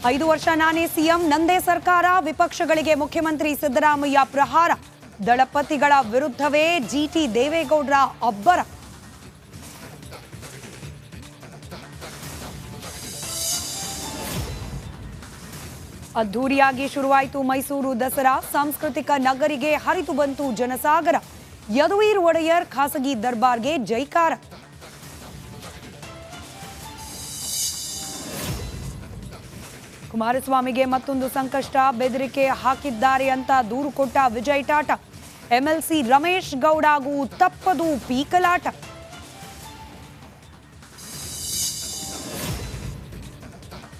5 ವರ್ಷ ನಾನೇ ಸಿಎಂ, ನಂದೇ ಸರ್ಕಾರ, ವಿಪಕ್ಷಗಳಿಗೆ ಮುಖ್ಯಮಂತ್ರಿ ಸಿದ್ದರಾಮಯ್ಯ ಪ್ರಹಾರ. ದಳಪತಿಗಳ ವಿರುದ್ಧವೇ ಜಿಟಿ ದೇವೇಗೌಡರ ಅಬ್ಬರ. ಅದ್ದೂರಿಯಾಗಿ ಶುರುವಾಯಿತು ಮೈಸೂರು ದಸರಾ. ಸಾಂಸ್ಕೃತಿಕ ನಗರಿಗೆ ಹರಿದು ಬಂತು ಜನಸಾಗರ. ಯದುವೀರ್ ಒಡೆಯರ್ ಖಾಸಗಿ ದರ್ಬಾರ್ಗೆ ಜೈಕಾರ. ಕುಮಾರಸ್ವಾಮಿಗೆ ಮತ್ತೊಂದು ಸಂಕಷ್ಟ, ಬೆದರಿಕೆ ಹಾಕಿದ್ದಾರೆ ಅಂತ ದೂರು ಕೊಟ್ಟ ವಿಜಯ್ ಟಾಟಾ. ಎಂಎಲ್ಸಿ ರಮೇಶ್ ಗೌಡಗೂ ತಪ್ಪದು ಪೀಕಲಾಟ.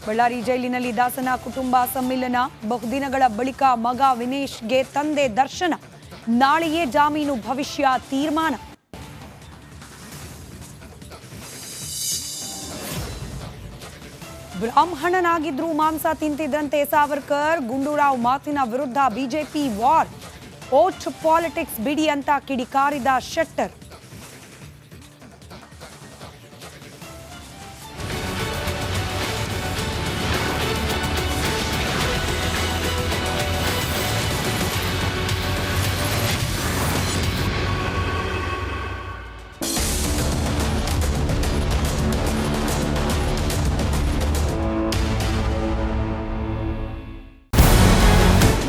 ಬಳ್ಳಾರಿ ಜೈಲಿನಲ್ಲಿ ದಾಸನ ಕುಟುಂಬ ಸಮ್ಮಿಲನ. ಬಹುದಿನಗಳ ಬಳಿಕ ಮಗ ವಿನೇಶ್ಗೆ ತಂದೆ ದರ್ಶನ. ನಾಳೆಯೇ ಜಾಮೀನು ಭವಿಷ್ಯ ತೀರ್ಮಾನ. ಬ್ರಾಹ್ಮಣನಾಗಿದ್ರೂ ಮಾಂಸ ತಿಂತಿದ್ದಂತೆ ಸಾವರ್ಕರ್. ಗುಂಡೂರಾವ್ ಮಾತಿನ ವಿರುದ್ಧ ಬಿಜೆಪಿ ವಾರ್. ಓಟ್ ಪಾಲಿಟಿಕ್ಸ್ ಬಿಡಿ ಅಂತ ಕಿಡಿಕಾರಿದ ಶೆಟ್ಟರ್.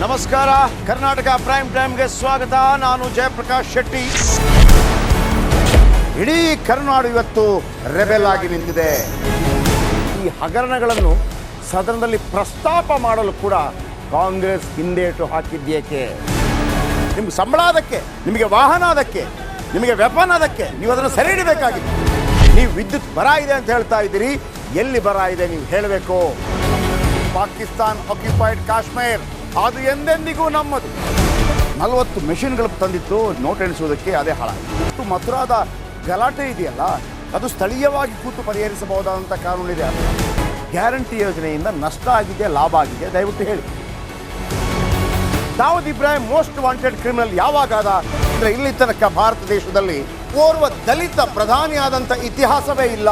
ನಮಸ್ಕಾರ, ಕರ್ನಾಟಕ ಪ್ರೈಮ್ ಟೈಮ್ಗೆ ಸ್ವಾಗತ. ನಾನು ಜಯಪ್ರಕಾಶ್ ಶೆಟ್ಟಿ. ಇಡೀ ಕರ್ನಾಡು ಇವತ್ತು ರೆಬೆಲ್ ಆಗಿ ನಿಂತಿದೆ. ಈ ಹಗರಣಗಳನ್ನು ಸದನದಲ್ಲಿ ಪ್ರಸ್ತಾಪ ಮಾಡಲು ಕೂಡ ಕಾಂಗ್ರೆಸ್ ಹಿಂದೇಟು ಹಾಕಿದ್ದೇಕೆ? ನಿಮ್ಗೆ ಸಂಬಳ ಅದಕ್ಕೆ, ನಿಮಗೆ ವಾಹನ ಅದಕ್ಕೆ, ನಿಮಗೆ ವೆಪನ್ ಅದಕ್ಕೆ, ನೀವು ಅದನ್ನು ಸೆರೆ ಹಿಡಿಬೇಕಾಗಿತ್ತು. ನೀವು ವಿದ್ಯುತ್ ಬರ ಇದೆ ಅಂತ ಹೇಳ್ತಾ ಇದ್ದೀರಿ. ಎಲ್ಲಿ ಬರ ಇದೆ ನೀವು ಹೇಳಬೇಕು. ಪಾಕಿಸ್ತಾನ್ ಆಕ್ಯುಪೈಡ್ ಕಾಶ್ಮೀರ್ ಅದು ಎಂದೆಂದಿಗೂ ನಮ್ಮದು. 40 ಮೆಷಿನ್ಗಳು ತಂದಿತ್ತು ನೋಟ್ ಎಣಿಸುವುದಕ್ಕೆ, ಅದೇ ಹಾಳಾಯಿತು. ಮಥುರಾದ ಗಲಾಟೆ ಇದೆಯಲ್ಲ, ಅದು ಸ್ಥಳೀಯವಾಗಿ ಕೂತು ಪರಿಹರಿಸಬಹುದಾದಂಥ ಕಾನೂನಿದೆ. ಗ್ಯಾರಂಟಿ ಯೋಜನೆಯಿಂದ ನಷ್ಟ ಆಗಿದೆ, ಲಾಭ ಆಗಿದೆ, ದಯವಿಟ್ಟು ಹೇಳಿ. Dawood Ibrahim most wanted criminal ಯಾವಾಗಾದ ಅಂದರೆ ಇಲ್ಲಿ ತನಕ ಭಾರತ ದೇಶದಲ್ಲಿ ಓರ್ವ ದಲಿತ ಪ್ರಧಾನಿಯಾದಂಥ ಇತಿಹಾಸವೇ ಇಲ್ಲ.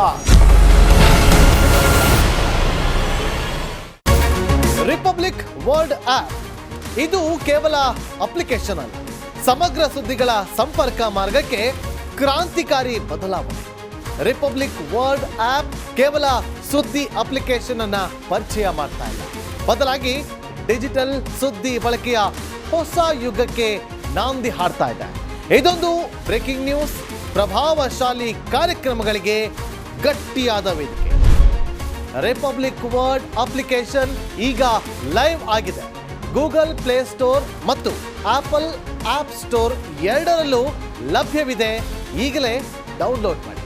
ರಿಪಬ್ಲಿಕ್ ವರ್ಲ್ಡ್ ಆಪ್ ಇದು ಕೇವಲ ಅಪ್ಲಿಕೇಶನ್ ಅಲ್ಲ, ಸಮಗ್ರ ಸುದ್ದಿಗಳ ಸಂಪರ್ಕ ಮಾರ್ಗಕ್ಕೆ ಕ್ರಾಂತಿಕಾರಿ ಬದಲಾವಣೆ. ರಿಪಬ್ಲಿಕ್ ವರ್ಲ್ಡ್ ಆಪ್ ಕೇವಲ ಸುದ್ದಿ ಅಪ್ಲಿಕೇಶನ್ ಅನ್ನ ಪರಿಚಯ ಮಾಡ್ತಾ ಇಲ್ಲ, ಬದಲಾಗಿ ಡಿಜಿಟಲ್ ಸುದ್ದಿ ಬಳಕೆಯ ಹೊಸ ಯುಗಕ್ಕೆ ನಾಂದಿ ಹಾಡ್ತಾ ಇದೆ. ಇದೊಂದು ಬ್ರೇಕಿಂಗ್ ನ್ಯೂಸ್, ಪ್ರಭಾವಶಾಲಿ ಕಾರ್ಯಕ್ರಮಗಳಿಗೆ ಗಟ್ಟಿಯಾದ ವೇದಿಕೆ. ರಿಪಬ್ಲಿಕ್ ವರ್ಲ್ಡ್ ಅಪ್ಲಿಕೇಶನ್ ಈಗ ಲೈವ್ ಆಗಿದೆ. ಗೂಗಲ್ ಪ್ಲೇ ಸ್ಟೋರ್ ಮತ್ತು ಆಪಲ್ ಆಪ್ ಸ್ಟೋರ್ ಎರಡರಲ್ಲೂ ಲಭ್ಯವಿದೆ. ಈಗಲೇ ಡೌನ್ಲೋಡ್ ಮಾಡಿ.